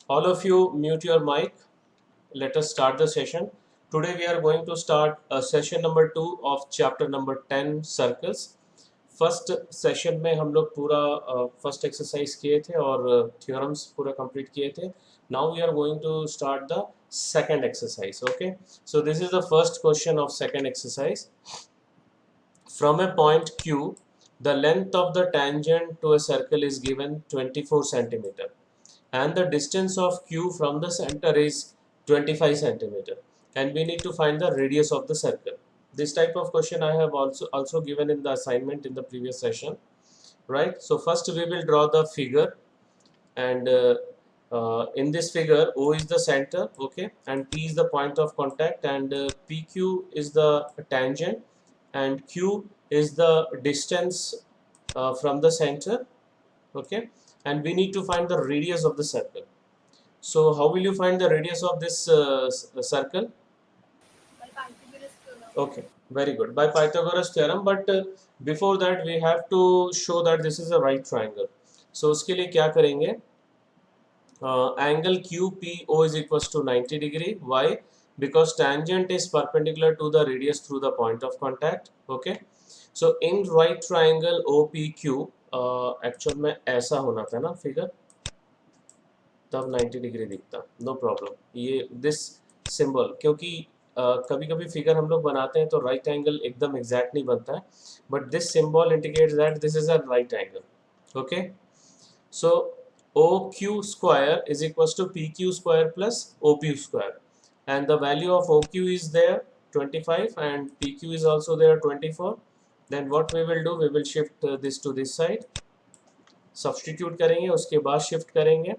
All of you mute your mic. Let us start the session. Today we are going to start session number 2 of chapter number 10 circles. First session में हम लोग पूरा first exercise किए थे और theorems पूरा complete किए थे. Now we are going to start the second exercise. Okay, so this is the first question of second exercise. From a point Q, the length of the tangent to a circle is given 24 centimeter and the distance of Q from the center is 25 centimeter, and we need to find the radius of the circle. This type of question I have also given in the assignment in the previous session, right? So first we will draw the figure, and in this figure O is the center, okay, and P is the point of contact, and PQ is the tangent, and Q is the distance from the center, okay, and we need to find the radius of the circle. So how will you find the radius of this circle? Okay, very good, by Pythagoras theorem. But before that we have to show that this is a right triangle. So उसके लिए क्या करेंगे? Angle QPO is equals to 90 degree. Why? Because tangent is perpendicular to the radius through the point of contact. Okay, so in right triangle OPQ, actual में ऐसा होना था ना figure, तब 90 डिग्री दिखता. No problem. ये दिस सिंबल, क्योंकि कभी कभी फिगर हम लोग बनाते हैं तो राइट एंगल एकदम एग्जैक्ट नहीं बनता है, but this symbol indicates that this is a right angle. Okay, so OQ square is equals to PQ square plus OP square, and the value of OQ is there 25 and PQ is also there 24. Then what we will do, we will shift this to this side, substitute करेंगे, उसके बाद shift करेंगे.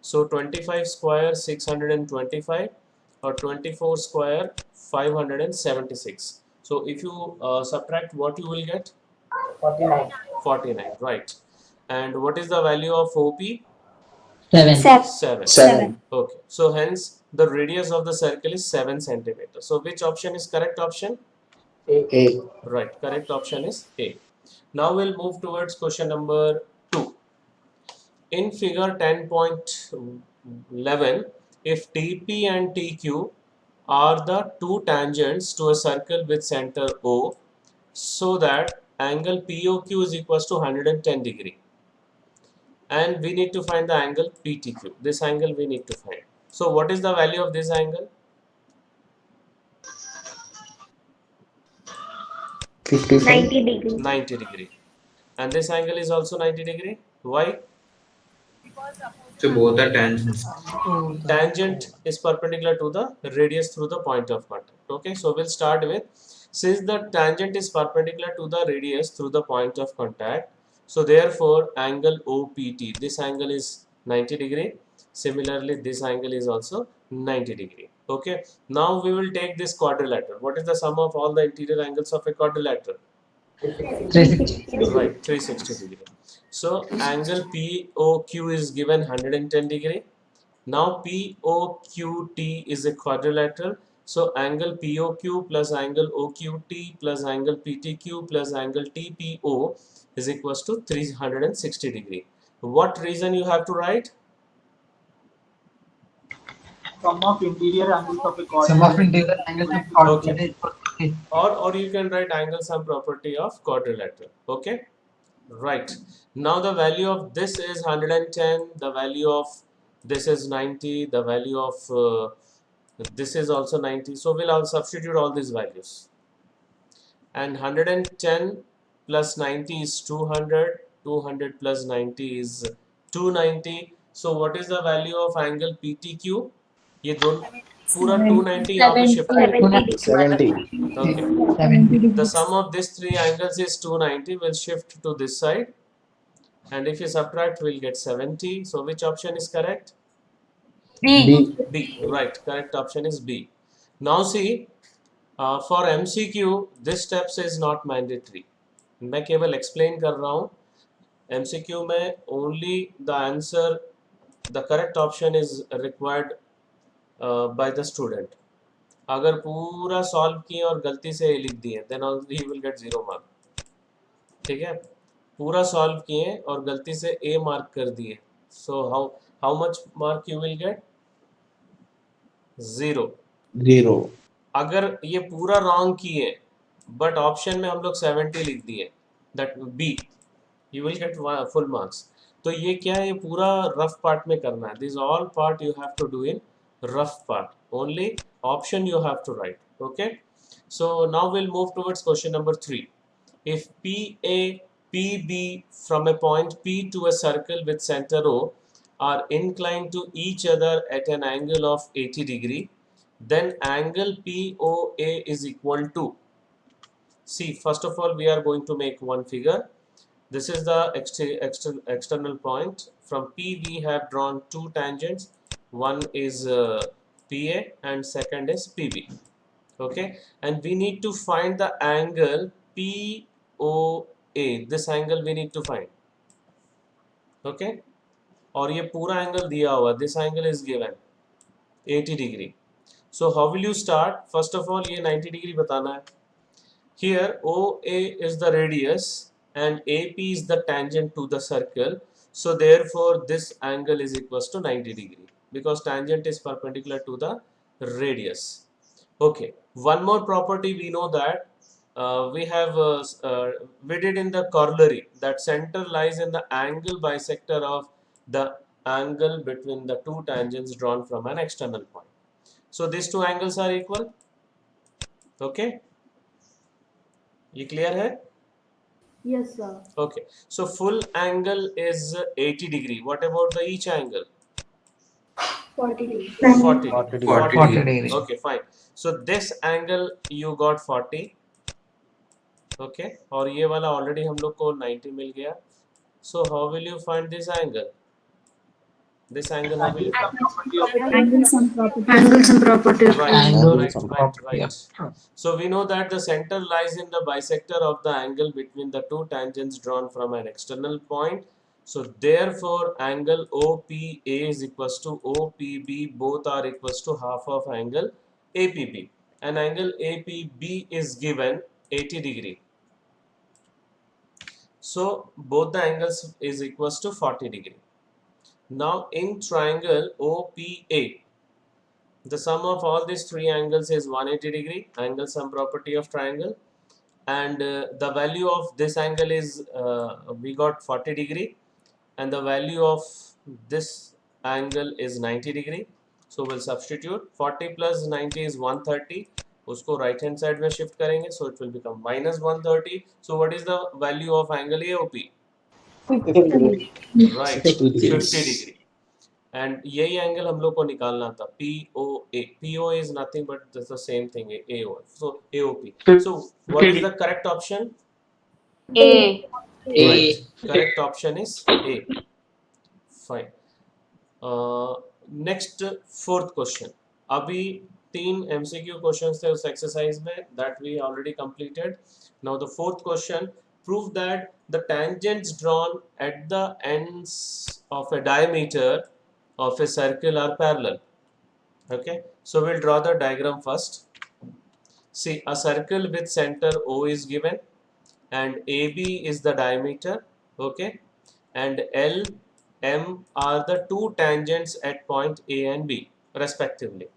So 25 square 625 और 24 square 576. So if you subtract, what you will get? 49. 49, right. And what is the value of OP? 7. 7. Okay, so hence the radius of the circle is 7 centimeters. So which option is correct option? A. Right, correct option is A. Now we'll move towards question number 2. In figure 10.11, if TP and TQ are the two tangents to a circle with center O, so that angle POQ is equals to 110 degree, and we need to find the angle PTQ. This angle we need to find. So what is the value of this angle? 55. 90 degree. 90 degree. And this angle is also 90 degree. Why? So both are tangents. Tangent is perpendicular to the radius through the point of contact. Okay, so we'll start with, since the tangent is perpendicular to the radius through the point of contact, so therefore angle OPT, this angle is 90 degree. Similarly, this angle is also 90 degree. Okay, now we will take this quadrilateral. What is the sum of all the interior angles of a quadrilateral? 360. Right, 360 degree. So angle POQ is given 110 degree. Now POQT is a quadrilateral. So angle POQ plus angle OQT plus angle PTQ plus angle TPO is equals to 360 degree. What reason you have to write? Sum of interior angles of a quadrant. Sum of interior angles of quadrilateral. Okay. Or you can write angle sum property of quadrilateral. Okay, right. Now the value of this is 110, the value of this is 90, the value of this is also 90. So we'll all substitute all these values, and 110 plus 90 is 200, 200 plus 90 is 290. So what is the value of angle PTQ? ये दोनों पूरा 290 यहाँ पे shift करेंगे. 70. Okay, 70. the sum of these three angles is 290. We'll shift to this side, and if you subtract, we'll get 70. So which option is correct? B. B. Right, correct option is B. Now see, for MCQ this steps is not mandatory. मैं केवल explain कर रहा हूँ. MCQ में only the answer, the correct option is required by the student. अगर पूरा solve किए और गलती से लिख दिए, then he will get 0 mark. ठीक है, पूरा सॉल्व किए और गलती से A मार्क कर दिए, so how much mark you will get? 0. 0. अगर ये पूरा रॉन्ग किए बट ऑप्शन में हम लोग 70 लिख दिए, that be, you will get full marks. तो ये क्या है, ये पूरा रफ पार्ट में करना है. This all part you have to do in rough part, only option you have to write. Okay, so now we'll move towards question number 3. If PA, PB from a point P to a circle with center O are inclined to each other at an angle of 80 degree, then angle POA is equal to, see, first of all we are going to make one figure. This is the external point. From P we have drawn two tangents. One is PA and second is PB. Okay, and we need to find the angle POA. This angle we need to find. Okay, और ये पूरा angle दिया हुआ, this angle is given 80 degree. So how will you start? First of all ये 90 degree बताना है. Here OA is the radius and AP is the tangent to the circle. So therefore this angle is equals to 90 degree because tangent is perpendicular to the radius. Okay, one more property we know that we did in the corollary, that center lies in the angle bisector of the angle between the two tangents drawn from an external point. So these two angles are equal. Okay, ये clear है? Yes, sir. Okay, so full angle is 80 degree. What about the each angle? 40 degrees. 40 40 degree. 40 40 degree. Okay, fine. So this angle you got 40. Okay, और ये वाला already हम लोग को 90 मिल गया. So how will you find this angle? This angle how will you find? Angles and properties. Right, Angle right, and right, property, right. So we know that the center lies in the bisector of the angle between the two tangents drawn from an external point. So therefore angle OPA is equals to OPB, both are equals to half of angle APB, and angle APB is given 80 degree. So both the angles is equals to 40 degree. Now in triangle OPA, the sum of all these three angles is 180 degree, angle sum property of triangle, and the value of this angle is we got 40 degree, and the value of this angle is 90 degree. So we'll substitute 40 plus 90 is 130. उसको right hand side में shift करेंगे, so it will become minus 130. So what is the value of angle AOP? Right, 50 degree. And यही angle हम लोग को निकालना था, POA. POA is nothing but just the same thing, AO. So AOP. So what is the correct option? A. Right. Correct option is A. Fine. Next, fourth question. अभी 3 MCQ questions थे उस exercise में, that we already completed. Now the fourth question, prove that the tangents drawn at the ends of a diameter of a circle are parallel. Okay, so we'll draw the diagram first. See, a circle with center O is given, and AB is the diameter. Okay, and L, M are the two tangents at point A and B respectively.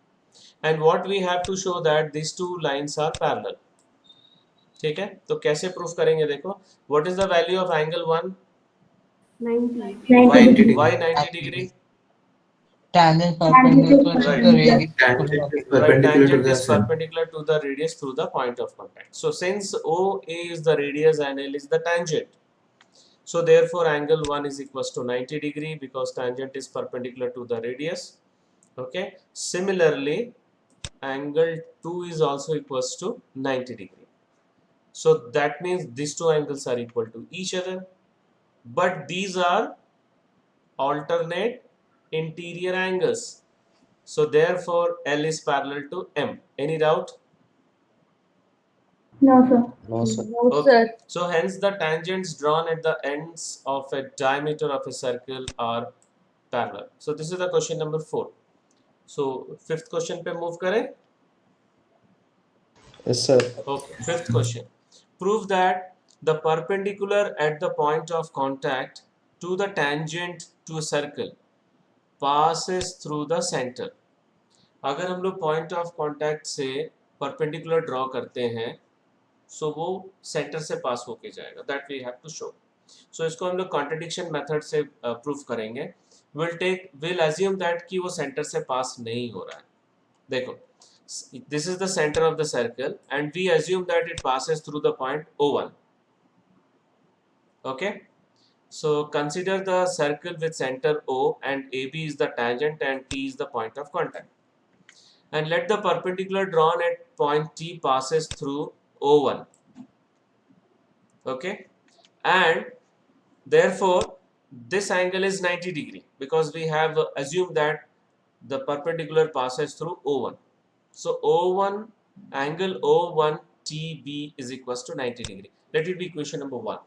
And what we have to show that these two lines are parallel. ठीक है, तो कैसे proof करेंगे? देखो, what is the value of angle 1? 90. Why 90 degree? Tangent perpendicular to Right. the radius. Tangent is Right, perpendicular to tangent the is sun. perpendicular to the radius through the point of contact. So since OA is the radius and L is the tangent, so therefore angle 1 is equals to 90 degree because tangent is perpendicular to the radius. Okay, similarly angle 2 is also equals to 90 degree. So that means these two angles are equal to each other, but these are alternate interior angles. So therefore L is parallel to M. Any doubt? No, sir. No, sir. No, Okay. sir. So hence the tangents drawn at the ends of a diameter of a circle are parallel. So this is the question number 4. So fifth question पे move करें. Yes, sir. Okay, fifth question. Prove that the perpendicular at the point of contact to the tangent to a circle, passes through the center. अगर हम लोग point of contact से perpendicular draw करते हैं so वो centre से पास होके जाएगा, that we have to show. So इसको हम लोग कॉन्ट्रडिक्शन मेथड से प्रूफ करेंगे. विल एज्यूम दैट कि वो सेंटर से पास नहीं हो रहा है. देखो, this is the center of the circle and we assume that it passes through the point O1. Okay, so consider the circle with center O and AB is the tangent and T is the point of contact, and let the perpendicular drawn at point T passes through O1. Okay, and therefore this angle is 90 degree because we have assumed that the perpendicular passes through O1. So O1 angle O1 TB is equals to 90 degree. Let it be equation number 1.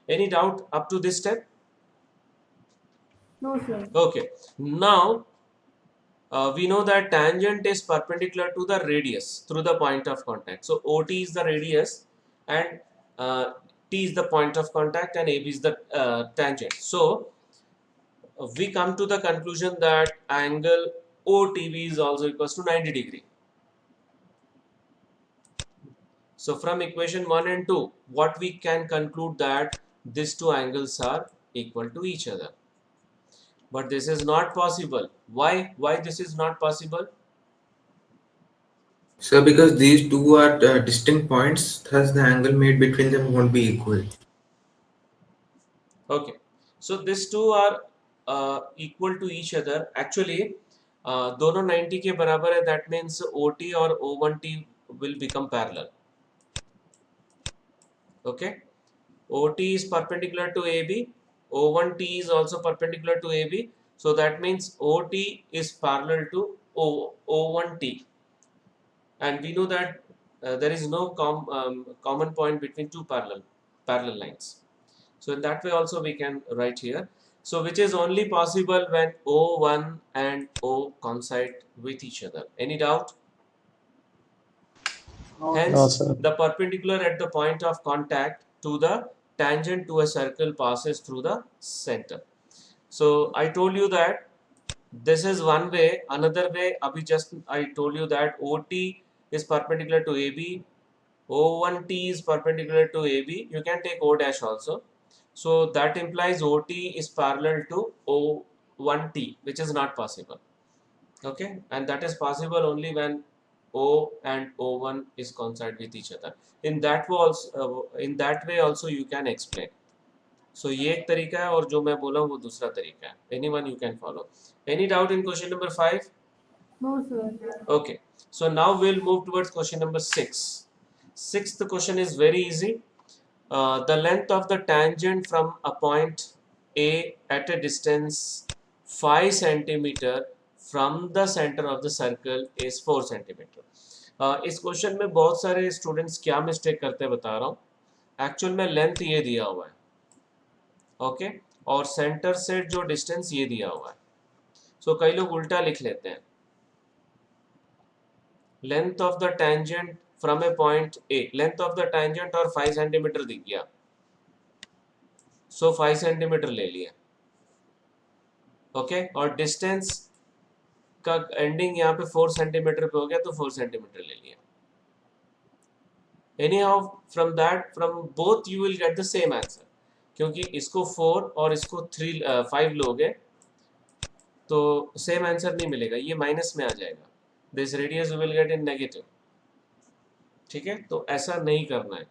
Any doubt up to this step? No, sir. Okay. Now we know that tangent is perpendicular to the radius through the point of contact. So OT is the radius and T is the point of contact and AB is the tangent. So we come to the conclusion that angle OTB is also equals to 90 degree. So from equation 1 and 2, what we can conclude that these two angles are equal to each other. But this is not possible. Why? Why this is not possible? So because these two are distinct points, thus the angle made between them won't be equal. Okay. So these two are equal to each other. Actually, दोनों 90 के बराबर है. That means OT और O1T will become parallel. Okay, OT is perpendicular to AB, O1T is also perpendicular to AB, so that means OT is parallel to O1T, and we know that there is no common point between two parallel lines. So in that way also we can write here. So which is only possible when O1 and O coincide with each other. Any doubt? Hence, No, sir. the perpendicular at the point of contact to the tangent to a circle passes through the center. So I told you that this is one way. Another way, abhi just I told you that OT is perpendicular to AB, O1T is perpendicular to AB. You can take O dash also. So that implies OT is parallel to O1T, which is not possible. Okay, and that is possible only when O and O1 is coincide with each other. In that way also you can explain. So ये एक तरीका है और जो मैं बोला वो दूसरा तरीका है. Anyone you can follow. Any doubt in question number 5? No, sir. Okay. So now we'll move towards question number 6. Sixth question is very easy. The length of the tangent from a point A at a distance 5 centimeter from the center of the circle is 4 centimeter. इस question में बहुत सारे students क्या mistake करते हैं बता रहा हूँ. एक्चुअल में लेंथ ये दिया हुआ है, ओके, और सेंटर से जो डिस्टेंस ये दिया हुआ है. सो कई लोग उल्टा लिख लेते हैं. Length of the tangent from A point A, length of the tangent और 5 सेंटीमीटर दिख गया, सो 5 सेंटीमीटर ले लिया, ओके, और डिस्टेंस का एंडिंग यहाँ पे 4 सेंटीमीटर पे हो गया तो 4 सेंटीमीटर ले लिया. Any how from both you will get the same answer, क्योंकि इसको 4 और इसको 5 लोगे तो सेम आंसर नहीं मिलेगा, ये माइनस में आ जाएगा. This radius will get in negative. ठीक है, तो ऐसा नहीं करना है.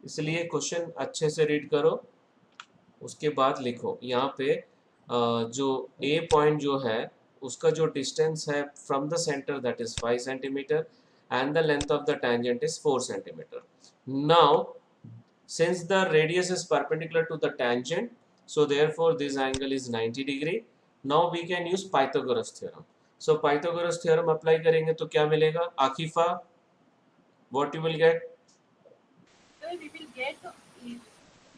इसलिए क्वेश्चन अच्छे से रीड करो, उसके बाद लिखो. यहाँ पे जो ए पॉइंट जो है उसका जो डिस्टेंस है from the centre that is 5 centimetre and the length of the tangent is 4 centimetre. Now since the radius is perpendicular to the tangent, so therefore this angle is 90 degree. Now we can use Pythagoras theorem. So Pythagoras theorem apply करेंगे तो क्या मिलेगा? आकिफा, what you will get? Well, we will get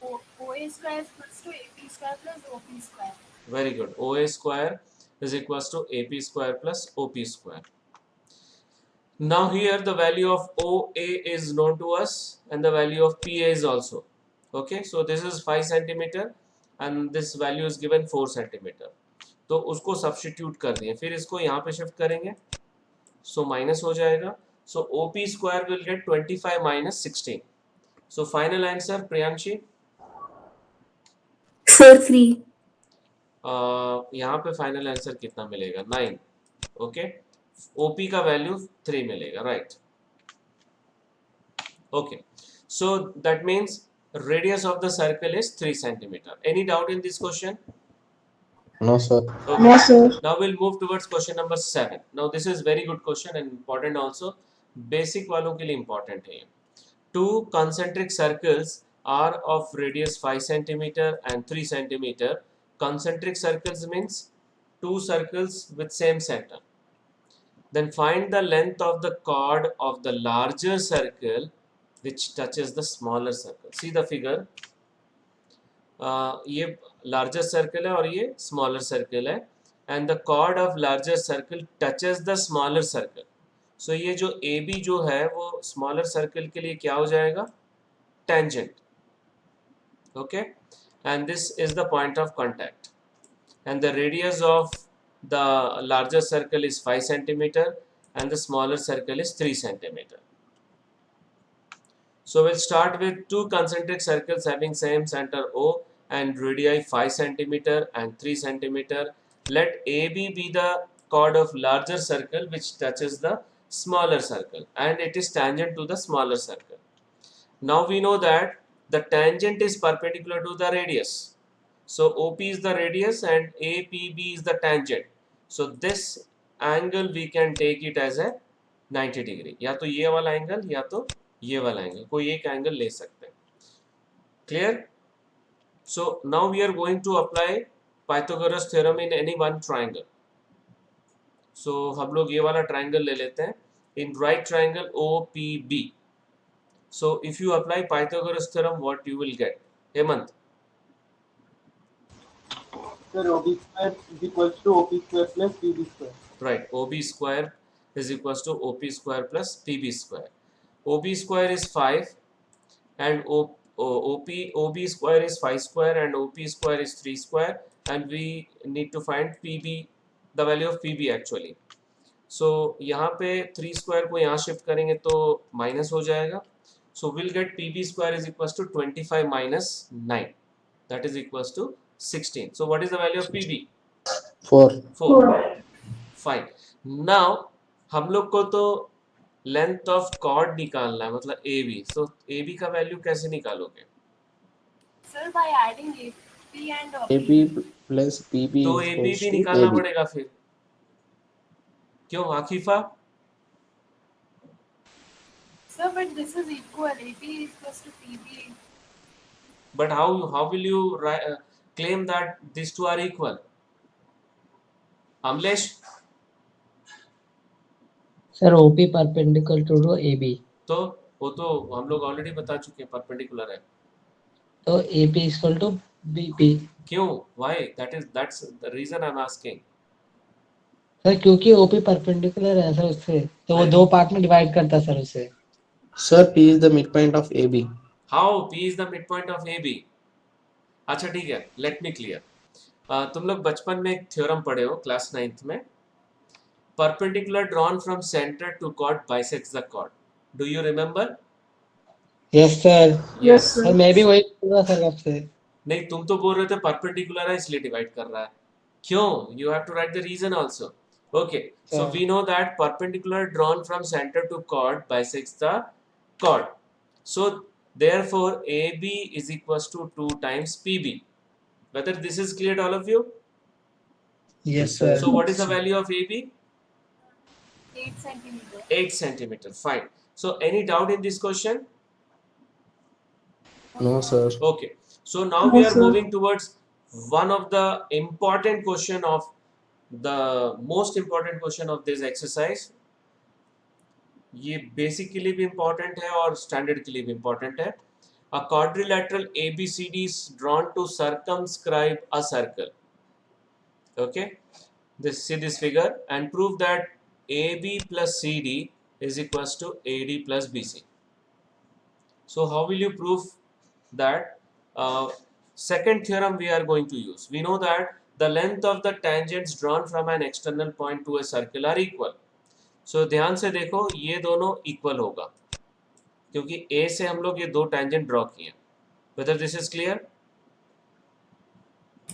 OA square equals to AP square plus OP square. Very good. OA square is equals to AP square plus OP square. Now here the value of OA is known to us and the value of PA is also. Okay, so this is 5 centimeter and this value is given 4 centimeter. तो उसको substitute कर दिए, फिर इसको यहाँ पे shift करेंगे, so minus हो जाएगा, सो OP square will get 25 minus 16. So final answer Priyanshi, 4 3. यहाँ पे फाइनल आंसर कितना मिलेगा, 9. ओके, OP का वैल्यू 3 मिलेगा, right. Okay, so that means radius of the circle is 3 centimeter. Any doubt in this question? No, sir. Okay. No, sir. Now we'll move towards question number 7. Now this is very good question and important also. Basic वालों के लिए important है ये. Two concentric circles are of radius 5 centimeter and 3 centimeter. Concentric circles means two circles with same center. Then find the length of the chord of the larger circle which touches the smaller circle. See the figure. ये larger circle है और ये smaller circle है, and the chord of larger circle touches the smaller circle. So ये जो AB जो है वो smaller circle के लिए क्या हो जाएगा, tangent. Okay, and this is the point of contact, and the radius of the larger circle is 5 centimeter and the smaller circle is 3 centimeter. So we'll start with two concentric circles having same center O and radii 5 centimeter and 3 centimeter. Let AB be the chord of larger circle which touches the smaller circle and it is tangent to the smaller circle. Now we know that the tangent is perpendicular to the radius. So OP is the radius and APB is the tangent. So this angle we can take it as a 90 degree. या तो ये वाला angle या तो ये वाला angle, कोई एक एंगल ले सकते हैं. Clear? So now we are going to apply Pythagoras theorem in any one triangle. So हम लोग ये वाला ट्राइंगल ले लेते हैं, in right triangle OPB. So if you apply Pythagoras theorem what you will get, Hemant? Sir, OB square is equals to OP square plus PB square. Right, OB square is equals to OP square plus PB square. OB square is 5 and OB square is 5 square and OP square is 3 square, and we need to find PB, the value of PB actually. So यहाँ पे 3 square को यहाँ shift करेंगे तो minus हो जाएगा. So we'll get PB square is equals to 25 minus 9, that is equals to 16. So what is the value of PB? 4. 4. Fine. Now हम लोग को तो लेंथ ऑफ कॉर्ड निकालना है, मतलब AB. सो AB का वैल्यू कैसे निकालोगे? Sir, by adding AP and AB plus PB तो is AB equals भी to निकालना AB. पड़ेगा फिर, क्यों आकिफा? Sir, but this is equal. AP is equals to PB. But how will you claim that these two are equal? Amlesh? Sir, OP perpendicular to AB. तो वो तो हम लोग ऑलरेडी बता चुके हैं, परपेंडिकुलर है. तो AP is equal to BP. क्यों? Why? That's the reason I'm asking. Sir क्योंकि OP परपेंडिकुलर है सर उससे, तो वो दो पार्ट में डिवाइड करता है सर उसे. Sir, P is the midpoint of AB. How P is the midpoint of AB? अच्छा ठीक है, लेट मी क्लियर. तुम लोग बचपन में एक थ्योरम पढ़े हो क्लास 9th में, perpendicular drawn from center to chord bisects the chord. Do you remember? Yes sir. Yes, sir. Sir मैं भी वही बोल रहा सर आपसे. नहीं, तुम तो बोल रहे थे परपेंडिकुलर है इसलिए डिवाइड कर रहा है. क्यों? You have to write the reason also. Okay, so Sir. we know that perpendicular drawn from center to chord bisects the chord. So therefore AB is equals to 2 times PB. Whether this is clear to all of you? Yes sir. So what is the value of AB? 8 centimeter. 8 centimeter. Fine. So any doubt in this question? No, sir. Okay. So now No, we are sir. moving towards one of the important question of the most important question of this exercise. ये basic के लिए भी important है और standard के लिए भी important है. A quadrilateral ABCD is drawn to circumscribe a circle. Okay. See this figure and prove that AB plus CD is equals to AD plus BC. So how will you prove that? Second theorem we are going to use. We know that the length of the tangents drawn from an external point to a circle are equal. So ध्यान से देखो, ये दोनों equal होगा क्योंकि A से हम लोग ये दो टेंजेंट ड्रॉ किए. Whether this is clear?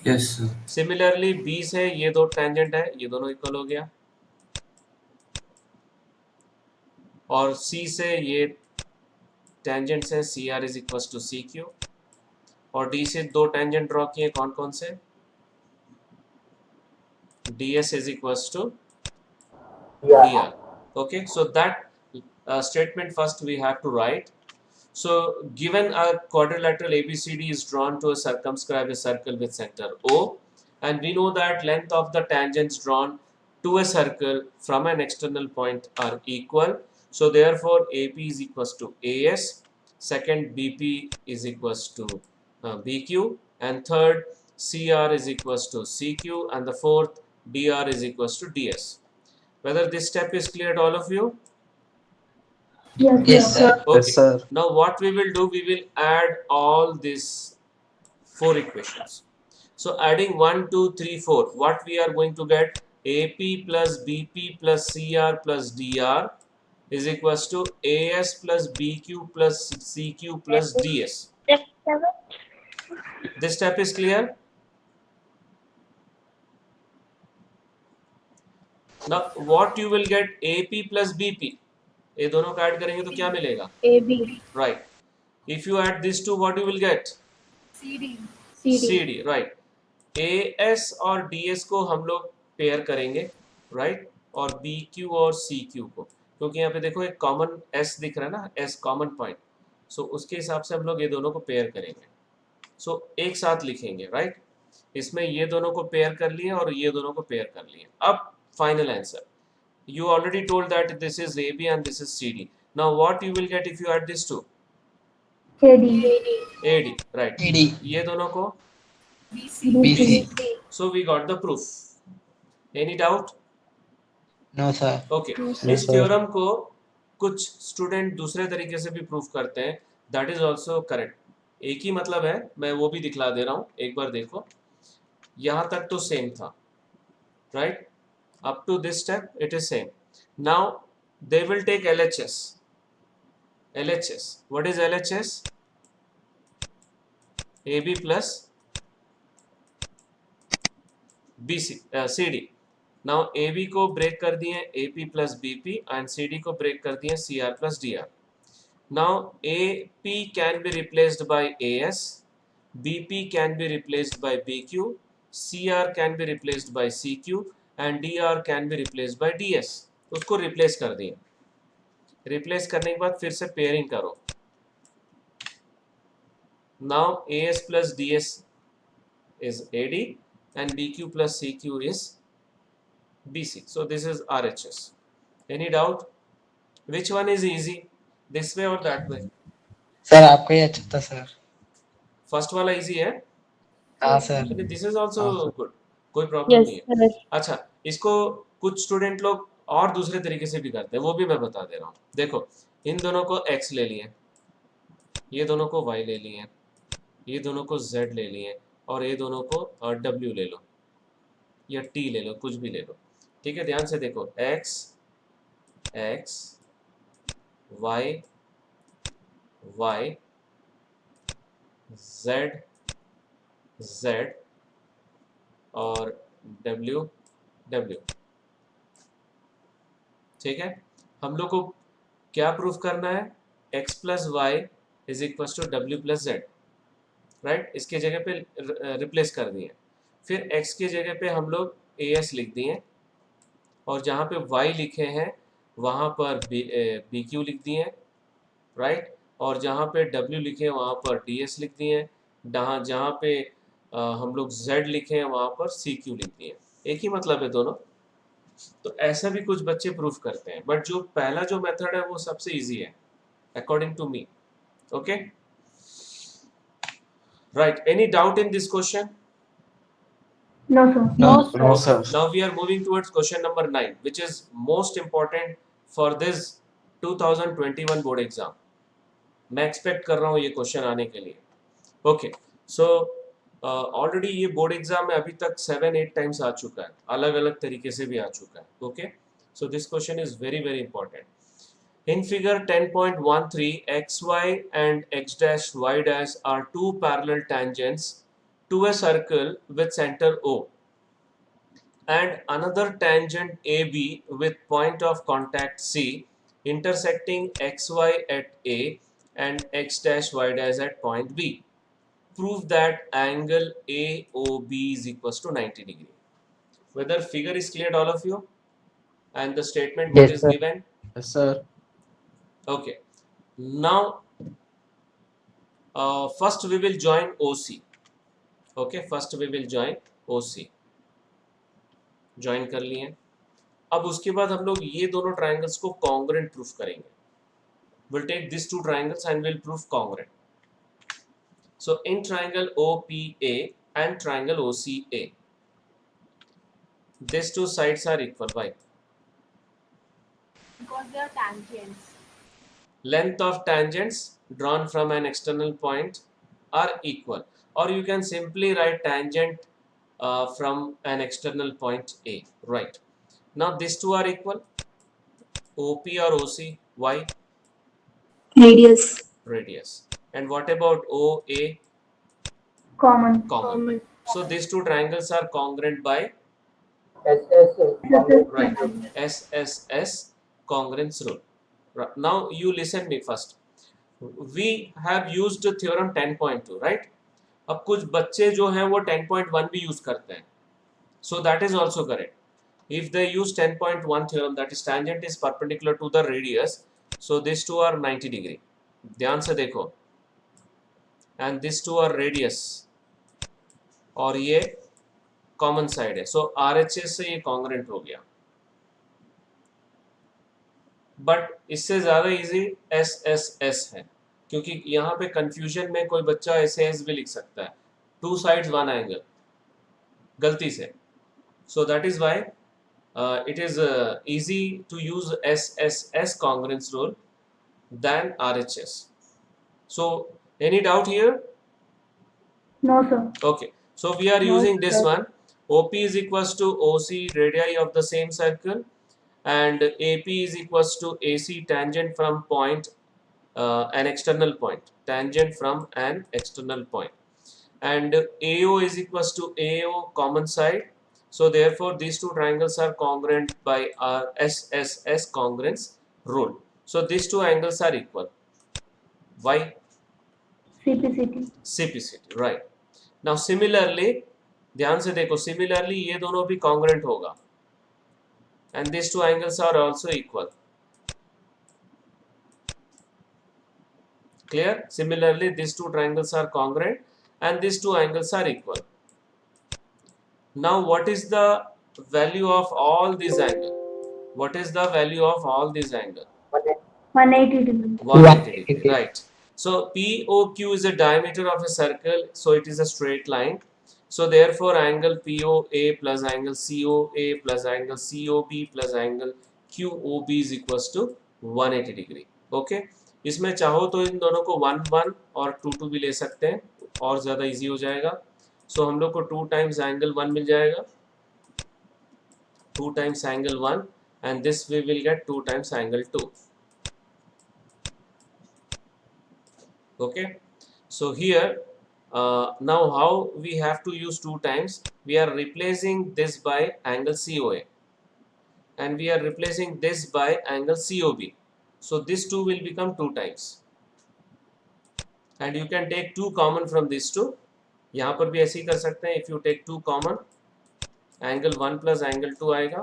Yes, sir. Similarly B से ये दो टेंजेंट है, ये दोनों इक्वल हो गया. और C से ये टेंजेंट्स है, CR is equal to CQ. और D से दो टेंजेंट ड्रॉ किए, कौन कौन से? DS is equals to DR. Okay, so that statement first we have to write. So given a quadrilateral ABCD is drawn to circumscribe a circle with center O, and we know that length of the tangents drawn to a circle from an external point are equal. So therefore AP is equals to AS, second BP is equals to BQ, and third CR is equals to CQ, and the fourth DR is equals to DS. Whether this step is clear to all of you? Yes, sir. Okay. Yes, sir. Now what we will do, we will add all these four equations. So adding 1, 2, 3, 4, what we are going to get? AP plus BP plus CR plus DR is equals to AS plus BQ plus CQ plus DS. This step is clear? Now what you will get? AP plus BP. ये दोनों को add करेंगे तो क्या मिलेगा? AB. Right. If you add these two, what you will get? CD. CD. Right. AS और DS को हम लोग पेयर करेंगे, right? और BQ और CQ को, क्योंकि यहाँ पे देखो एक कॉमन S दिख रहा है ना, S कॉमन पॉइंट. सो उसके हिसाब से हम लोग ये दोनों को पेयर करेंगे. सो एक साथ लिखेंगे, राइट? इसमें ये दोनों को पेयर कर लिए और ये दोनों को पेयर कर लिए. अब final answer. You already told that this is AB and this is CD. Now what you will get if you add these two? AD. AD, right? AD. ये दोनों को. BC. BC. So we got the proof. Any doubt? No, sir. Okay. No, इस sir. Theorem को कुछ student दूसरे तरीके से भी प्रूफ करते हैं. That is also correct. एक ही मतलब है, मैं वो भी दिखला दे रहा हूँ, एक बार देखो. यहाँ तक तो सेम था, right? Up to this step it is same. Now they will take LHS. LHS. What is LHS? AB plus BC, CD. Now AB को ब्रेक कर दिए AP plus BP and CD को ब्रेक कर दिए CR plus DR. Now AP can be replaced by AS, BP can be replaced by BQ, CR can be replaced by CQ, and DR can be replaced by DS. उसको replace कर दिए. Replace करने के बाद फिर से pairing करो. Now AS plus DS is AD and BQ plus CQ is BC. So this is RHS. Any doubt? Which one is easy? This way or that way? Sir आपका ही अच्छा था सर. फर्स्ट वाला easy है. हाँ sir. This is also हाँ, good, कोई problem Yes, नहीं है. sir. अच्छा, इसको कुछ स्टूडेंट लोग और दूसरे तरीके से भी करते हैं, वो भी मैं बता दे रहा हूँ. देखो, इन दोनों को x ले लिए, ये दोनों को y ले लिए, ये दोनों को z ले लिए, और ये दोनों को w ले लो या t ले लो, कुछ भी ले लो. ठीक है, ध्यान से देखो. x x y y z z और w w. ठीक है, हम लोग को क्या प्रूफ करना है? x plus Y is equal to W plus Z, right? इसके जगह पे रिप्लेस कर दिए. फिर x की जगह पे हम लोग as लिख दिए, और जहाँ पे y लिखे हैं वहाँ पर bq लिख दिए, राइट? और जहाँ पे w लिखे हैं वहाँ पर ds लिख दिए, जहाँ पे हम लोग z लिखे हैं वहाँ पर cq लिख दिए. एक ही मतलब है दोनों. तो ऐसा भी कुछ बच्चे प्रूफ करते हैं, बट जो पहला जो मेथड है वो सबसे इजी है according to me. Okay, right? Any doubt in this question? No, sir. No, sir. Now we are moving towards question number 9, which is most important for this 2021 board exam. मैं expect कर रहा हूँ ये question आने के लिए. Okay, so already ये board exam में अभी तक 7-8 टाइम्स आ चुका है, अलग अलग तरीके से भी आ चुका है. Okay, so this question is very very important. In figure 10.13, xy and x dash y dash are two parallel tangents to a circle with center O, and another tangent AB with point of contact C intersecting xy at A and x dash y dash at point B. Prove that angle AOB is equals to 90 degree. Whether figure is clear to all of you and the statement what Yes, is sir. given? Yes, sir. Okay, now first we will join OC. Okay, first we will join OC. Join कर लिए. अब उसके बाद हम लोग ये दोनों triangles को कॉन्ग्रेंट प्रूफ करेंगे. We'll take these two triangles and we'll prove congruent. So in triangle OPA and triangle OCA, these two sides are equal. Why? Because they are tangents. Length of tangents drawn from an external point are equal, or you can simply write tangent from an external point A. Right, now these two are equal. OP or OC? Why? Radius. Radius. And what about OA? Common. Common. So these two triangles are congruent by right SSS congruence rule. Right. Now you listen me first. We have used theorem 10.2, right? अब कुछ बच्चे जो हैं वो 10.1 भी use करते हैं, so that is also correct. If they use 10.1 theorem, that is tangent is perpendicular to the radius, so these two are 90 degree. ध्यान से देखो, and these two are radius और ये कॉमन साइड है, सो RHS से ये कॉन्ग्रेंट हो गया. बट इससे ज्यादा इजी SSS है, क्योंकि यहाँ पे कंफ्यूजन में कोई बच्चा SAS भी लिख सकता है, टू साइड्स वन एंगल, गलती से. So that is why it is easy to use SSS congruence rule than RHS. So any doubt here? No, sir. Okay, so we are No, using this sir. one. OP is equals to OC radii of the same circle, and AP is equals to AC tangent from point an external point, tangent from an external point, and AO is equals to AO common side. So therefore these two triangles are congruent by our SSS congruence rule. So these two angles are equal. Why? CPCT. CPCT, right. Now similarly, ध्यान से देखो, similarly ये दोनों भी congruent होगा, and these two angles are also equal. Clear? Similarly these two triangles are congruent and these two angles are equal. Now what is the value of all these angles? What is the value of all these angles? 180 degree. 180 degree, right. So POQ is a diameter of a circle, so it is a straight line. So therefore angle POA plus angle COA plus angle COB plus angle QOB is equals to 180 degree. Okay, इसमें चाहो तो इन दोनों को 1 और 2 भी ले सकते हैं और ज़्यादा इजी हो जाएगा. सो हम लोग को 2 टाइम्स एंगल 1 मिल जाएगा, 2 times angle 1, and this we will get 2 times angle 2. Okay, so here now how we have to use 2 times? We are replacing this by angle COA and we are replacing this by angle COB. So this 2 will become 2 times, and you can take 2 common from these 2. यहाँ पर भी ऐसे ही कर सकते हैं. If you take 2 common, angle 1 plus angle 2 आएगा,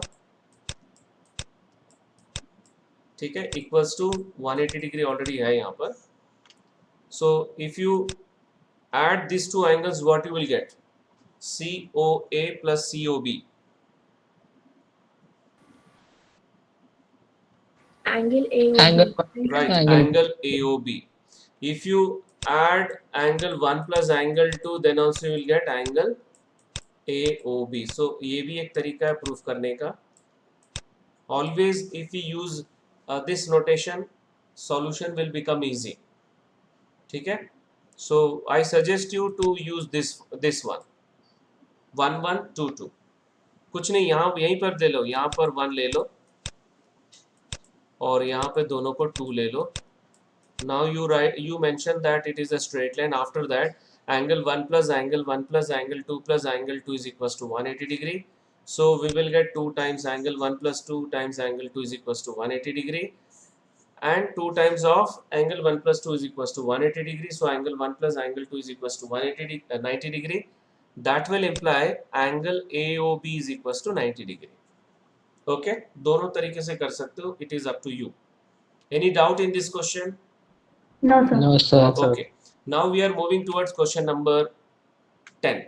ठीक है, इक्वल्स टू 180 डिग्री ऑलरेडी है यहाँ पर. So if you add these two angles, what you will get? COA plus COB. Angle AOB. Angle. Right, Angle. angle AOB. If you add angle 1 plus angle 2, then also you will get angle AOB. So ये भी एक तरीका है proof करने का. Always if we use this notation, solution will become easy. ठीक है. So I suggest you to use this one 1 1 2 2. कुछ नहीं, यहाँ यहीं पर ले लो, यहाँ पर 1 ले लो और यहाँ पे दोनों को 2 ले लो. Now you mention that it is a straight line. After that, angle 1 plus angle 1 plus angle 2 plus angle 2 is equals to 180 degree. So we will get 2 times angle 1 plus 2 times angle 2 is equals to 180 degree, and 2 times of angle 1 plus 2 is equals to 180 degree. So angle 1 plus angle 2 is equals to 90 degree. That will imply angle AOB is equals to 90 degree. Okay, दोनों तरीके से कर सकते हो. It is up to you. Any doubt in this question? No, sir. No, sir. Okay, now we are moving towards question number 10.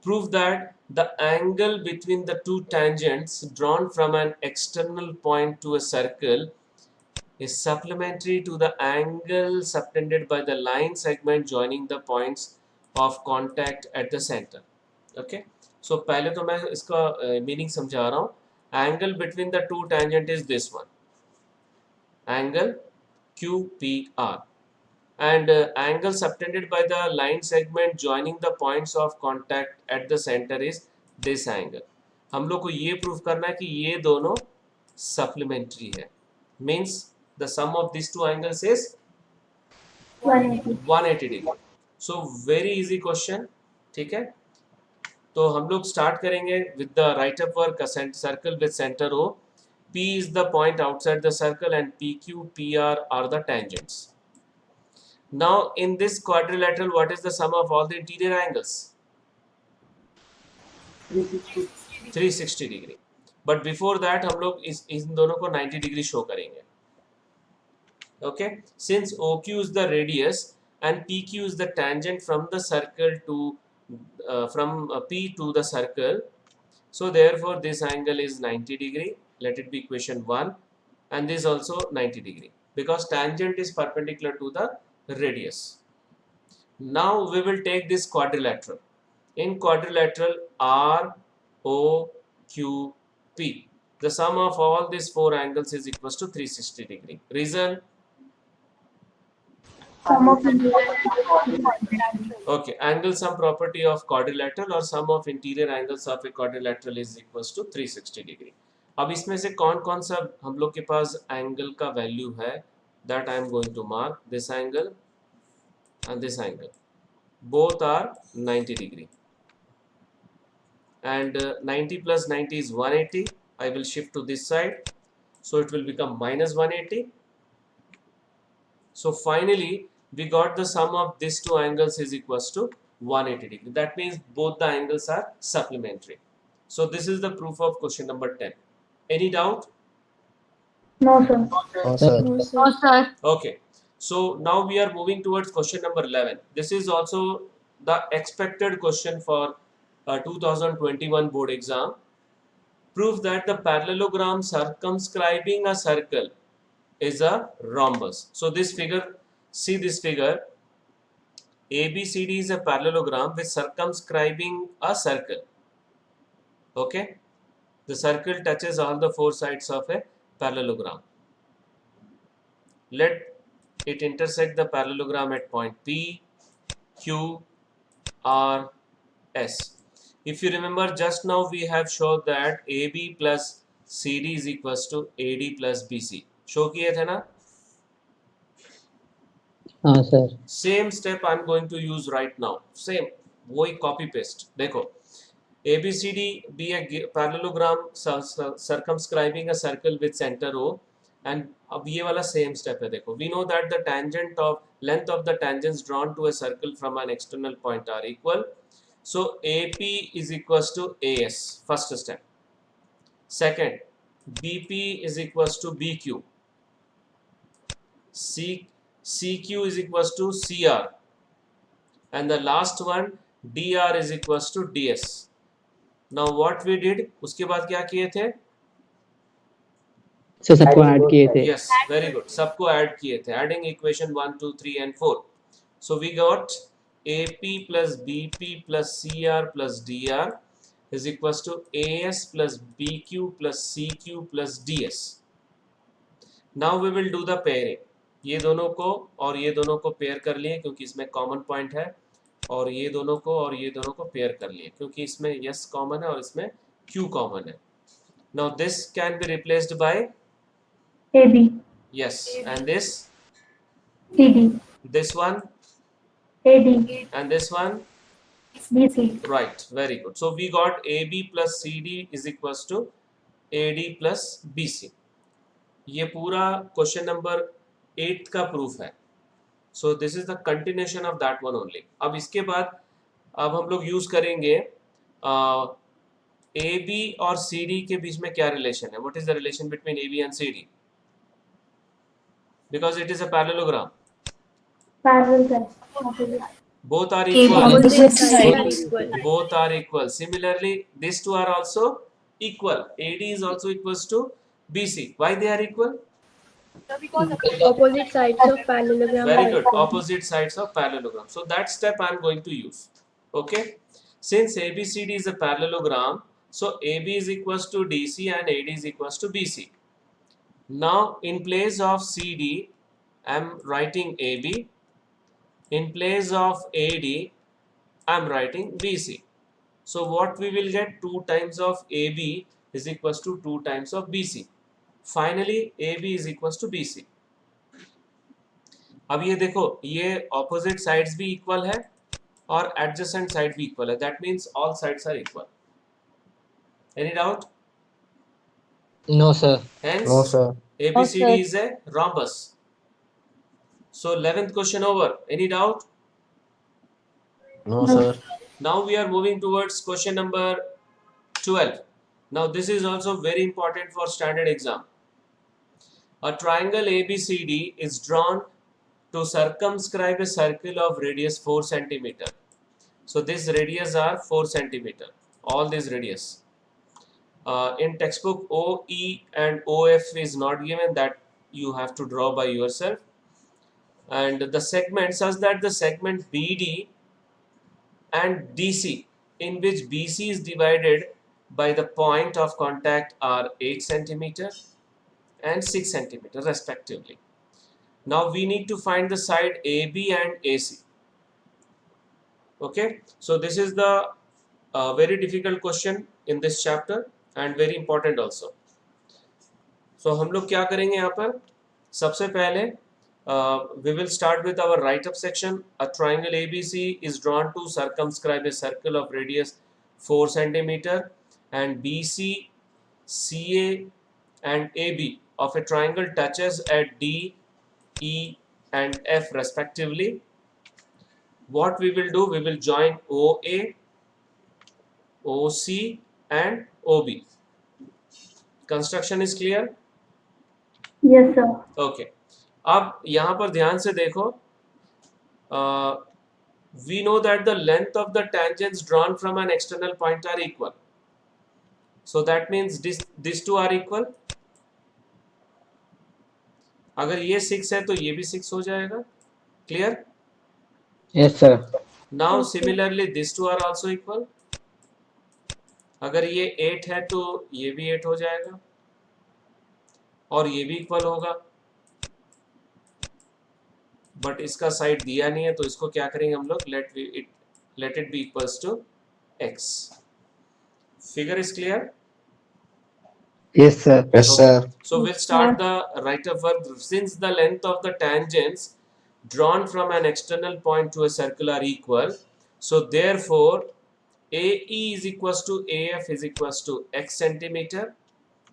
Prove that the angle between the two tangents drawn from an external point to a circle is supplementary to the angle subtended by the line segment joining the points of contact at the center. Okay, so पहले तो मैं इसका meaning समझा रहा हूँ. Angle between the two tangent is this one, angle QPR, and angle subtended by the line segment joining the points of contact at the center is this angle. हम लोग को ये प्रूव करना है कि ये दोनों supplementary है. Means the sum of these two angles is 180. 180 degree. So very easy question. ठीक है, तो हम लोग स्टार्ट करेंगे with the right upward circle with center O. P is the point outside the circle and PQ, PR are the tangents. Now in this quadrilateral, what is the sum of all the interior angles? 360 degree. But before that हम लोग इन दोनों को 90 degree show करेंगे. Okay, since OQ is the radius and PQ is the tangent from the circle to from P to the circle, so therefore this angle is 90 degree. Let it be equation 1, and this also 90 degree because tangent is perpendicular to the radius. Now we will take this quadrilateral. In quadrilateral ROQP, the sum of all these four angles is equals to 360 degree. Reason? Sum of Okay, angle sum property of quadrilateral or sum of interior angles of a quadrilateral is equals to 360 degree. अब इसमें से कौन कौन सा हम लोग के पास angle का वैल्यू है, that I am going to mark. This angle and this angle, both are 90 degree, and 90 plus 90 is 180. I will shift to this side, so it will become minus 180. So finally we got the sum of these two angles is equals to 180 degree. That means both the angles are supplementary. So this is the proof of question number 10. Any doubt? No, sir. No, sir. No, sir. Okay, so now we are moving towards question number 11. This is also the expected question for 2021 board exam. Prove that the parallelogram circumscribing a circle is a rhombus. So this figure, see this figure, ABCD is a parallelogram with circumscribing a circle. Okay, the circle touches all the four sides of a parallelogram. Let it intersect the parallelogram at point P, Q, R, S. If you remember, just now we have showed that AB plus CD is equals to AD plus BC. Show किए थे ना? हाँ sir. Same step I am going to use right now. Same, वही copy paste. देखो, ABCD be a parallelogram circumscribing a circle with center O, and अब ये वाला same step है. देखो, we know that the tangent of length of the tangents drawn to a circle from an external point are equal. So AP is equals to AS. First step. Second, BP is equals to BQ. CQ is equals to CR, and the last one DR is equals to DS. Now what we did, उसके बाद क्या किए थे? Sir सबको add किए थे. Yes, very good. सबको add किए थे. Adding equation 1, 2, 3 and 4. So we got AP plus BP plus CR plus DR is equals to AS plus BQ plus CQ plus DS. Now we will do the pairing. ये दोनों को और ये दोनों को पेयर कर लिए क्योंकि इसमें कॉमन पॉइंट है, और ये दोनों को और ये दोनों को पेयर कर लिए क्योंकि इसमें यस कॉमन है और इसमें क्यू कॉमन है. Now this can be replaced by AB, yes, and this CD, one AD, and this one. BC. Right, very good. So we got AB plus CD is equals to AD plus BC. ये पूरा question number 8 का proof है. सो this is the continuation of that one only. अब इसके बाद अब हम लोग यूज करेंगे AB और CD के बीच में क्या रिलेशन है. What is the relation between AB and CD? Because it is a parallelogram. Parallel side. Opposite. Both are equal. Opposite side are equal. Both are equal. Similarly, these two are also equal. AD is also equals to BC. Why they are equal? Because Opposite sides of parallelogram Very are good. equal. Opposite sides of parallelogram. So that step I am going to use. Okay. Since ABCD is a parallelogram, so AB is equals to DC and AD is equals to BC. Now in place of CD, I am writing AB. In place of AD, I am writing BC. So what we will get, 2 times of AB is equals to 2 times of BC. Finally, AB is equals to BC. अब ये देखो, ये opposite sides भी equal है और adjacent side भी equal है. That means all sides are equal. Any doubt? No, sir. Hence, No, sir. ABCD No, sir. is a rhombus. So 11th question over. Any doubt? No, sir. Now we are moving towards question number 12. Now this is also very important for standard exam. A triangle ABCD is drawn to circumscribe a circle of radius 4 centimeter. So this radius are 4 centimeter. All these radius. In textbook OE and OF is not given, that you have to draw by yourself. And the segment such that the segment BD and DC, in which BC is divided by the point of contact, are 8 centimeter and 6 centimeter respectively. Now we need to find the side AB and AC. Okay, so this is the very difficult question in this chapter and very important also. So हम लोग क्या करेंगे यहाँ पर? सबसे पहले we will start with our write-up section. A triangle ABC is drawn to circumscribe a circle of radius 4 centimeter, and BC, CA and AB of a triangle touches at D, E and F respectively. What we will do, we will join OA, OC and OB. Construction is clear? Yes, sir. Okay. अब यहाँ पर ध्यान से देखो, we know that the length of the tangents drawn from an external point are equal. So that means these two are equal. अगर ये 6 है तो ये भी 6 हो जाएगा. Clear? Yes, sir. Now similarly these two are also equal. अगर ये 8 है तो ये भी 8 हो जाएगा और ये भी इक्वल होगा. बट इसका साइड दिया नहीं है तो इसको क्या करेंगे हम लोग, let it be equals to x. Figure is clear? Yes, sir. Yes, Okay. sir. So we'll start the write-up work. Since the length of the tangents drawn from an external point to a circle are equal, so therefore AE is equals to AF is equals to x centimeter.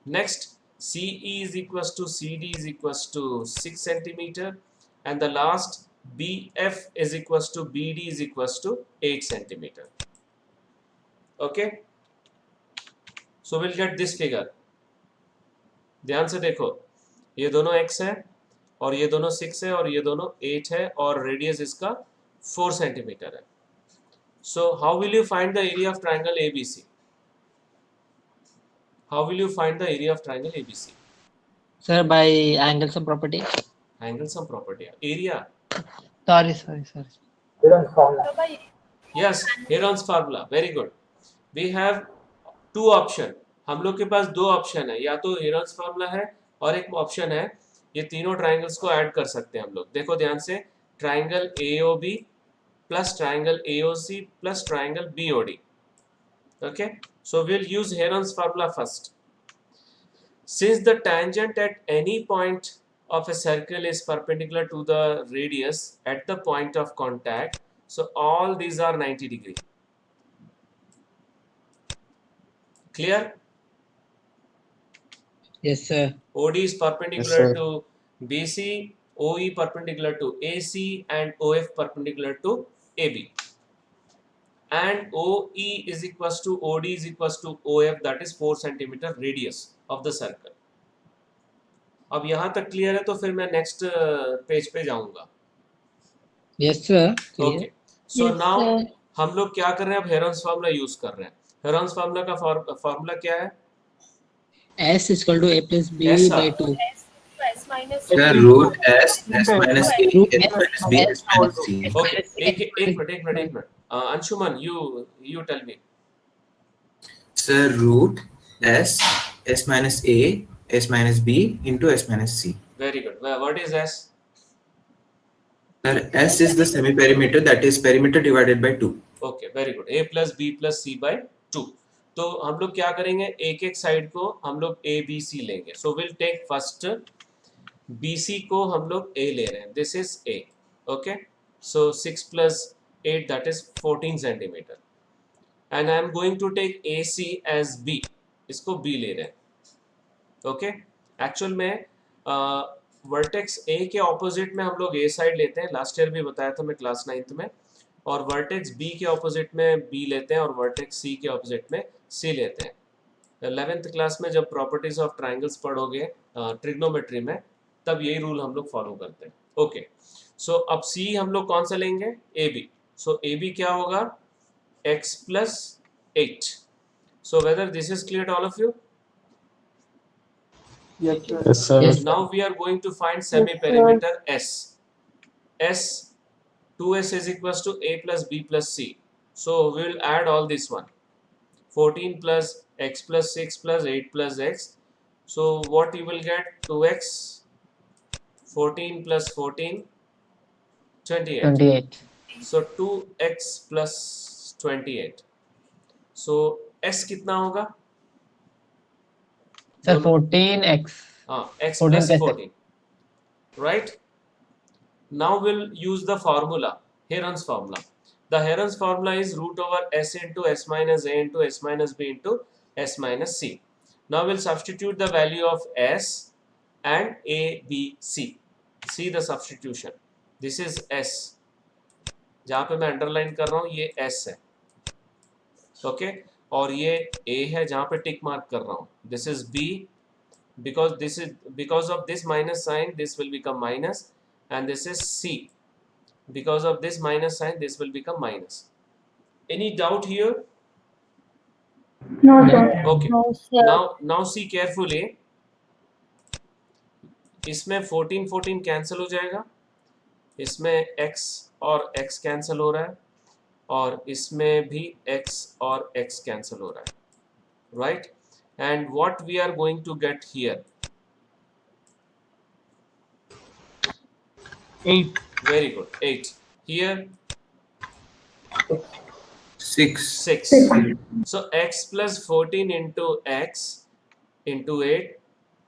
Next, CE is equals to CD is equals to 6 centimeter. And the last, BF is equals to BD is equals to 8 centimeter. Okay, so we'll get this figure. ध्यान से देखो, ये दोनों x है और ये दोनों 6 है और ये दोनों 8 है और रेडियस इसका 4 सेंटीमीटर है. So how will you find the area of triangle ABC? How will you find the area of triangle ABC? Sir, by angles of property. Angle sum property. Area. Sorry. Yes, Heron's formula. Very good. We have 2 option. हम लोग के पास 2 option है, या तो Heron's formula है और एक option है ये तीनों ट्राइंगल्स को ऐड कर सकते हैं हम लोग। देखो ध्यान से, triangle AOB plus triangle AOC plus triangle BOD। Okay, so we'll use Heron's formula first. Since the tangent at any point of a circle is perpendicular to the radius at the point of contact, so all these are 90 degree. Clear? Yes, sir. OD is perpendicular Yes, sir. to BC, OE perpendicular to AC, and OF perpendicular to AB. And OE is equals to OD is equals to OF, that is 4 centimeter radius of the circle. अब यहाँ तक clear है, तो फिर मैं next page पे जाऊंगा। Yes, sir. Clear. Okay, सो Yes, now sir. हम लोग क्या कर रहे हैं, अब हेरॉन्स फार्मूला यूज कर रहे हैं। हेरॉन्स फार्मूला का फार्मूला क्या है? S is equal to A plus B Yes, sir. by 2. S minus Sir, A. root S minus A, Root S minus B, S minus C. Okay, एक minute Anshuman, you tell me. Sir, root S minus A, S minus B into S minus C. Very good. What is S? Sir, S is the semi-perimeter, that is perimeter divided by 2. Okay, very good. A plus B plus C by 2। तो हम लोग क्या करेंगे, एक एक side को हम लोग ABC लेंगे। So will take first BC को हम लोग A ले रहे हैं, this is A। Okay, so 6 plus 8 that is 14 centimetre, and I am going to take AC as B, इसको B ले रहे हैं। ओके, एक्चुअल में वर्टेक्स A के ऑपोजिट में हम लोग A साइड लेते हैं, लास्ट ईयर भी बताया था मैं क्लास 9th में, और वर्टेक्स B के ऑपोजिट में B लेते हैं, और वर्टेक्स C के ऑपोजिट में C लेते हैं। 11th क्लास में जब प्रॉपर्टीज ऑफ ट्राइंगल्स पढ़ोगे ट्रिग्नोमेट्री में, तब यही रूल हम लोग फॉलो करते हैं। ओके, सो अब C हम लोग कौन सा लेंगे, AB। सो AB क्या होगा, x plus 8। So whether this is clear to all of you? Yes, sir. Yes, sir. Yes. Now we are going to find semi-perimeter S. S 2S is equals to A plus B plus C. So we will add all this one. 14 plus x plus 6 plus 8 plus x. So what you will get, 2x, 14 plus 14, 28. 28. So 2x plus 28. So S कितना होगा? Sir, 14x. X 14 plus plus 14. Right? Now we'll use the formula, Heron's formula. The Heron's formula is root over S into S minus A into S minus B into S minus C. Now we'll substitute the value of S and A, B, C. See the substitution. This is S. जहाँ पे मैं underline कर रहा हूँ ये S है, okay, और ये A है जहाँ पे टिक मार्क कर रहा हूँ, this is B, because of this minus sign this will become minus, and this is C, because of this minus sign this will become minus. Any doubt here? No, sir. Okay. No, sir. Now see carefully. इसमें 14 cancel हो जाएगा, इसमें x और x cancel हो रहा है, और इसमें भी x और x कैंसिल हो रहा है, right? And what we are going to get here? 8. Very good, 8. Here 6. 6. So x plus 14 into x into 8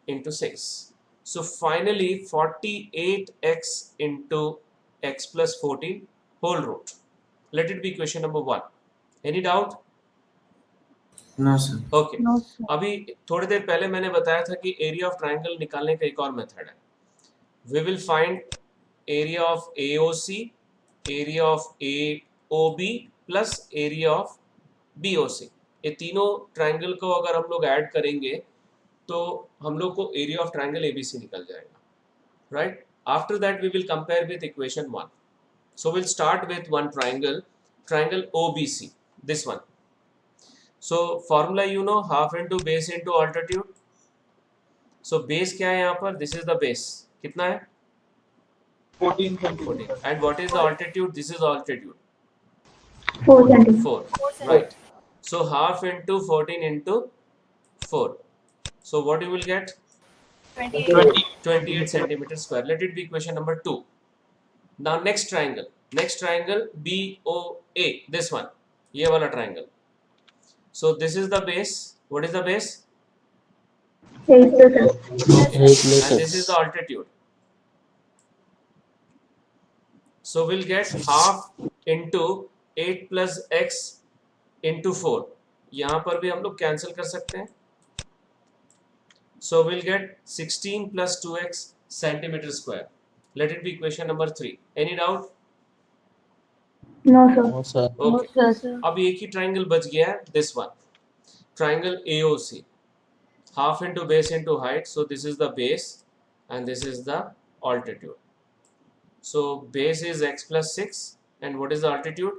into 6. So finally 48x into x plus 14 whole root. Let it be question number 1. Any doubt? No, sir. Okay. No, sir. अभी थोड़ी देर पहले मैंने बताया था कि area of triangle निकालने का एक और मेथड है. We will find area of AOC, area of AOB plus area of BOC. ये तीनों ट्राइंगल को अगर हम लोग ऐड करेंगे तो हम लोग को एरिया ऑफ ट्राइंगल ABC निकल जाएगा, right? After that we will compare with equation 1. So we'll start with one triangle OBC, this one. So formula you know, half into base into altitude. So base क्या है यहाँ पर? This is the base. कितना है? 14 14. centimeters. And what is the altitude? This is altitude. 4 centimeters. 4. Right. So half into 14 into 4. So what you will get? 28 centimeter square. Let it be equation number 2. Now next triangle BOA, this one, ये वाला triangle. So this is the base. What is the base? 8 plus x. Okay. And this is the altitude. So we'll get half into 8 plus x into 4. यहाँ पर भी हम लोग cancel कर सकते हैं. So we'll get 16 plus 2x centimeter square. Let it be equation number 3. Any doubt? No, sir. Okay. अब एक ही triangle बच गया है, this one. Triangle AOC. Half into base into height. So this is the base and this is the altitude. So base is x plus 6 and what is the altitude?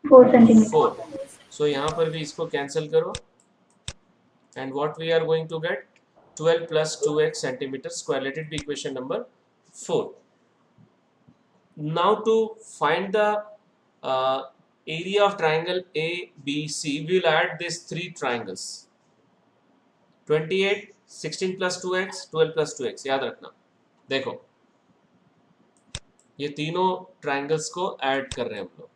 4 centimeters. 4. So यहाँ पर भी इसको cancel करो. And what we are going to get? 12 plus 2x centimeter square. Let it be equation number 4. Now to find the area of triangle ABC, we will add these 3 triangles. 28, 16 plus 2x, 12 plus 2x. याद रखना. देखो ये तीनों triangles को add कर रहे हैं हम लोग.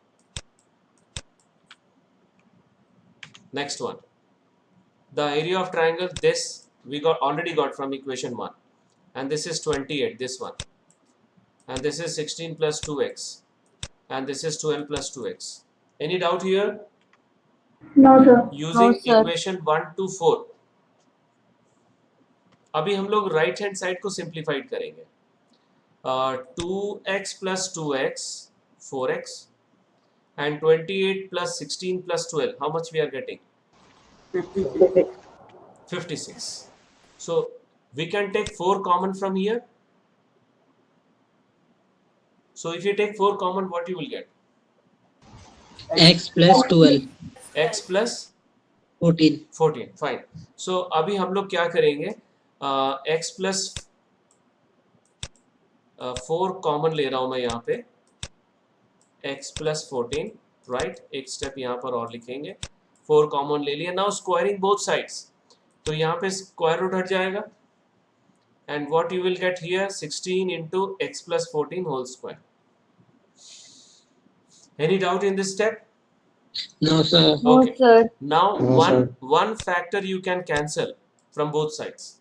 Next one. The area of triangle this we already got from equation 1 and this is 28, this one, and this is 16 plus 2x and this is 12 plus 2x. Any doubt here? No, sir. Using equation 1 to 4. अभी हम लोग right hand side को simplified करेंगे. 2x plus 2x 4x and 28 plus 16 plus 12. How much we are getting? 56. So we can take 4 common from here. So if you take 4 common, what you will get? X plus 12. X plus 14. 14. Fine. So अभी हम लोग क्या करेंगे? X plus 4 common ले रहा हूँ मैं यहाँ पे. X plus 14. Right? एक step यहाँ पर और लिखेंगे. 4 common ले लिया. Now squaring both sides. तो यहाँ पे square root हट जाएगा. And what you will get here? 16 into x plus 14 whole square. Any doubt in this step? No, sir. Okay. Now one factor you can cancel from both sides.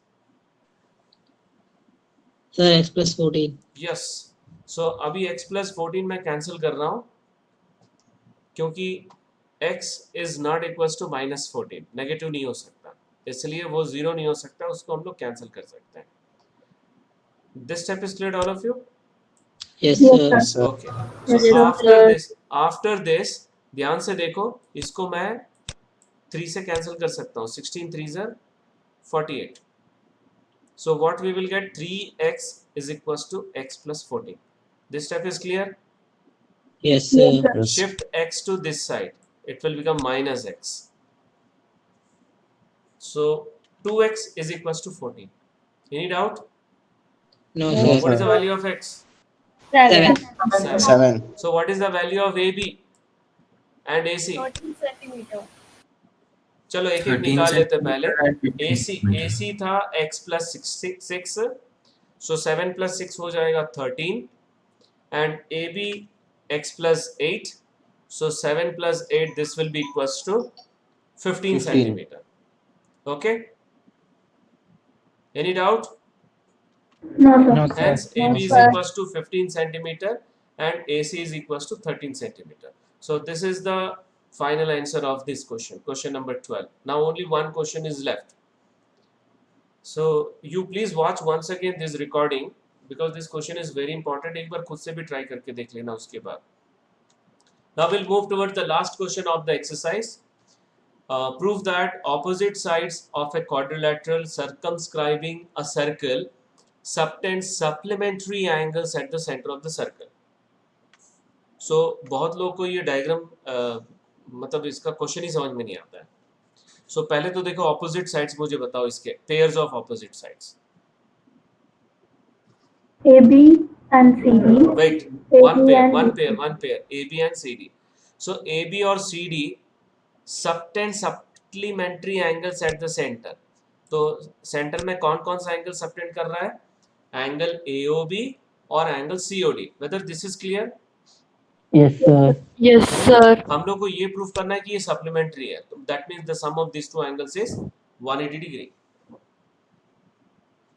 Sir, X plus 14. Yes. So अभी x plus 14 मैं cancel कर रहा हूँ क्योंकि x is not equals to minus 14. Negative नहीं हो सकता. इसलिए वो 0 नहीं हो सकता. उसको हम लोग cancel कर सकते हैं. This step is clear to all of you? Yes, Yes, sir. Okay. So after this ध्यान से देखो इसको मैं 3 से cancel कर सकता हूँ. 16 3s are 48. So what we will get? 3x is equals to x plus 14. This step is clear? Yes, sir. Shift x to this side. It will become minus x. So 2x is equals to 14. Any doubt? No, What sir. is the value of x? 7. 7. So what is the value of AB and AC? 13 centimeter. चलो एक एक 13 निकाल लेते centimeter पहले. and 15 AC centimeter. था x plus 6. So 7 plus 6 हो जाएगा 13 and AB x plus 8. So 7 plus 8 this will be equals to 15 centimeter. Okay. Any doubt? No, sir. No, sir. Hence AB is equals to 15 centimeter and AC is equals to 13 centimeter. So this is the final answer of this question. Question number 12. Now only one question is left. So you please watch once again this recording because this question is very important. एक बार खुद से भी try करके देख लेना उसके बाद. Now we'll move towards the last question of the exercise. Prove that opposite sides of a quadrilateral circumscribing a circle subtend supplementary angles at the center of the circle. So बहुत लोगों को ये diagram मतलब इसका question ही समझ में नहीं आता है. So पहले तो देखो opposite sides मुझे बताओ इसके pairs of opposite sides. AB and CD. Wait, one pair. AB and CD. So AB or CD subtend supplementary angles at the center. तो सेंटर में कौन कौन सा एंगल सबटेंड कर रहा है? एंगल AOB और angle COD. Weather this is clear? Yes, sir. Yes, sir. हम लोग को ये प्रूफ करना है कि ये सप्लीमेंट्री है, तो that means the sum of this two angles is 180 degree.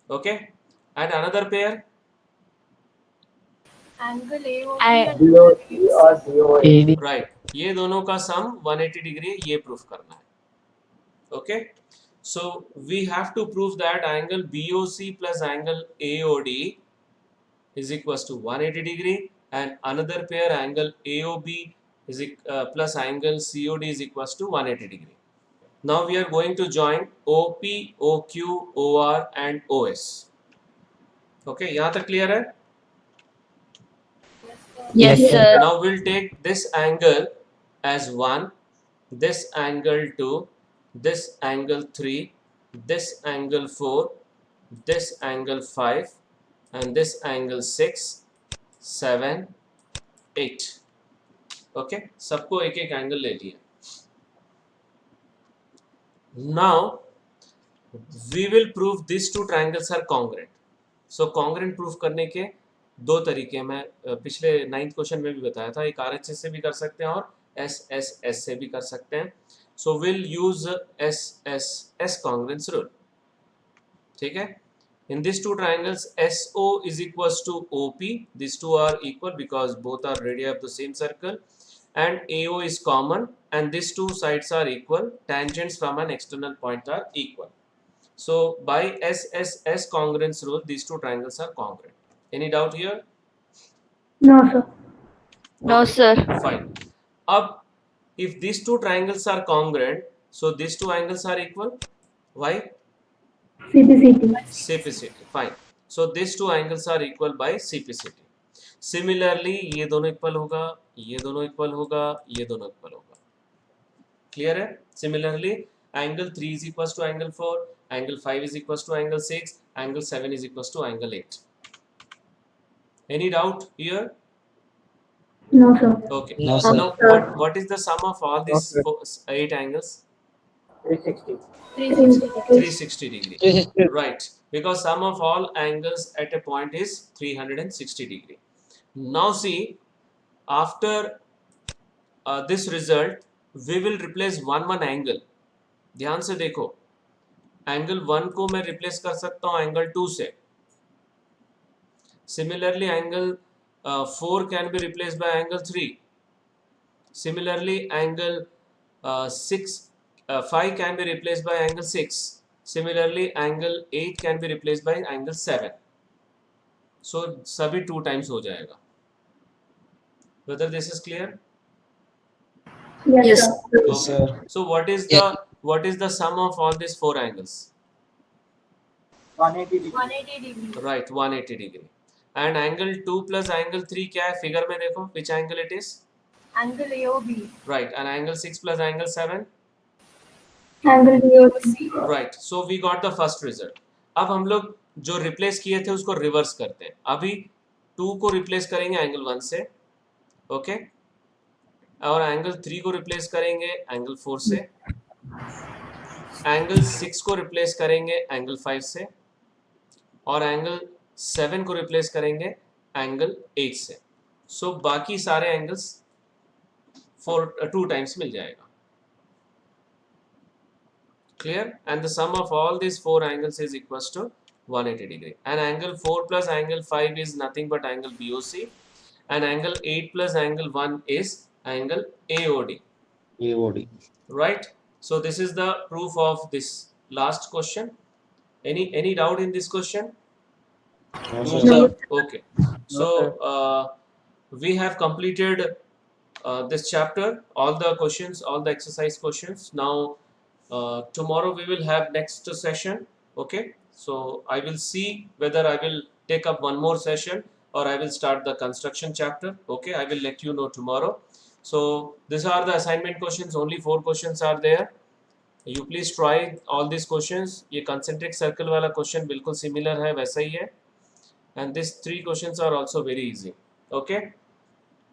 Okay, and another pair Angle AOB I- and DOC or DOA. AD. राइट, ये दोनों का सम 180 डिग्री, ये प्रूफ करना है. Okay, so we have to prove that angle BOC plus angle AOD is equals to 180 degree, and another pair angle AOB is plus angle COD is equals to 180 degree. Now we are going to join OP, OQ, OR and OS. Okay, यहाँ तक clear है? Yes, sir. Now we'll take this angle as 1, this angle 2, this angle 3, this angle 4, this angle 5, and this angle 6, 7, 8. Okay, सबको एक एक angle ले लिया. Now we will prove these two triangles are congruent. So congruent proof करने के दो तरीके मैं पिछले 9th क्वेश्चन में भी बताया था. एक RHS से भी कर सकते हैं और SSS से भी कर सकते हैं. So we'll use SSS congruence rule. ठीक है? In these two triangles, SO is equals to OP. These two are equal because both are radii of the same circle, and AO is common, and these two sides are equal. Tangents from an external point are equal. So by SSS congruence rule, these two triangles are congruent. Any doubt here? No, sir. No, sir. Fine. अब if these two triangles are congruent, so these two angles are equal. Why? CPCT. CPCT. Fine. So these two angles are equal by CPCT. Similarly, ये दोनों equal होगा, ये दोनों equal होगा, ये दोनों equal होगा. क्लियर है? Similarly, angle 3 is equals to angle 4, angle 5 is equals to angle 6, angle 7 is equals to angle 8. Any doubt here? No, sir. Okay. No, sir. Now, what is the sum of all these 8 angles? 360. 360 degree. 360. Right, because sum of all angles at a point is 360 degree. Now see, after this result, we will replace one angle. ध्यान से देखो, angle 1 को मैं replace कर सकता हूँ angle 2 से. Similarly, angle 4 can be replaced by angle 3. Similarly, angle 5 can be replaced by angle 6. Similarly, angle 8 can be replaced by angle 7. So सभी 2 times हो जाएगा. Whether this is clear? Yes, sir. Okay. So what is the sum of all these 4 angles? 180 degree. 180 degree. Right, 180 degree. And angle 2 plus angle 3 क्या है? Figure में देखो, which angle it is? Angle AOB. Right, and angle 6 plus angle 7? Angle DOC. Right, so we got the first result. अब हम लोग जो replace किए थे उसको रिवर्स करते हैं. अभी 2 को रिप्लेस करेंगे एंगल 1 से, ओके, और एंगल 3 को रिप्लेस करेंगे एंगल 4 से, एंगल 6 को रिप्लेस करेंगे एंगल 5 से, और एंगल 7 को रिप्लेस करेंगे एंगल 8 से. सो बाकी सारे एंगल्स 2 टाइम्स मिल जाएगा. Clear? And the sum of all these 4 angles is equals to 180 degree. And angle 4 plus angle 5 is nothing but angle BOC. And angle 8 plus angle 1 is angle AOD. AOD. Right? So this is the proof of this last question. Any doubt in this question? No, No, sir. sir. Okay. So we have completed this chapter, all the questions, all the exercise questions. Now tomorrow we will have next session. Okay, so I will see whether I will take up one more session or I will start the construction chapter. Okay, I will let you know tomorrow. So these are the assignment questions. Only 4 questions are there. You please try all these questions. ये concentric circle वाला question बिल्कुल similar है, वैसा ही है. And these 3 questions are also very easy. Okay,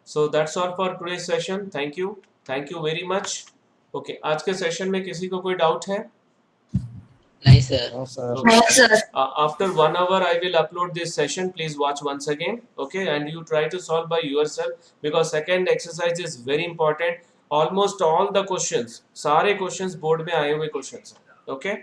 so that's all for today's session. Thank you very much. Okay, आज के session में किसी को कोई डाउट है? नहीं sir. Okay. No, sir. After 1 hour, I will upload this session. Please watch once again. Okay, and you try to solve by yourself because second exercise is very important. Almost all the questions, सारे questions board में आए हुए questions हैं. Okay.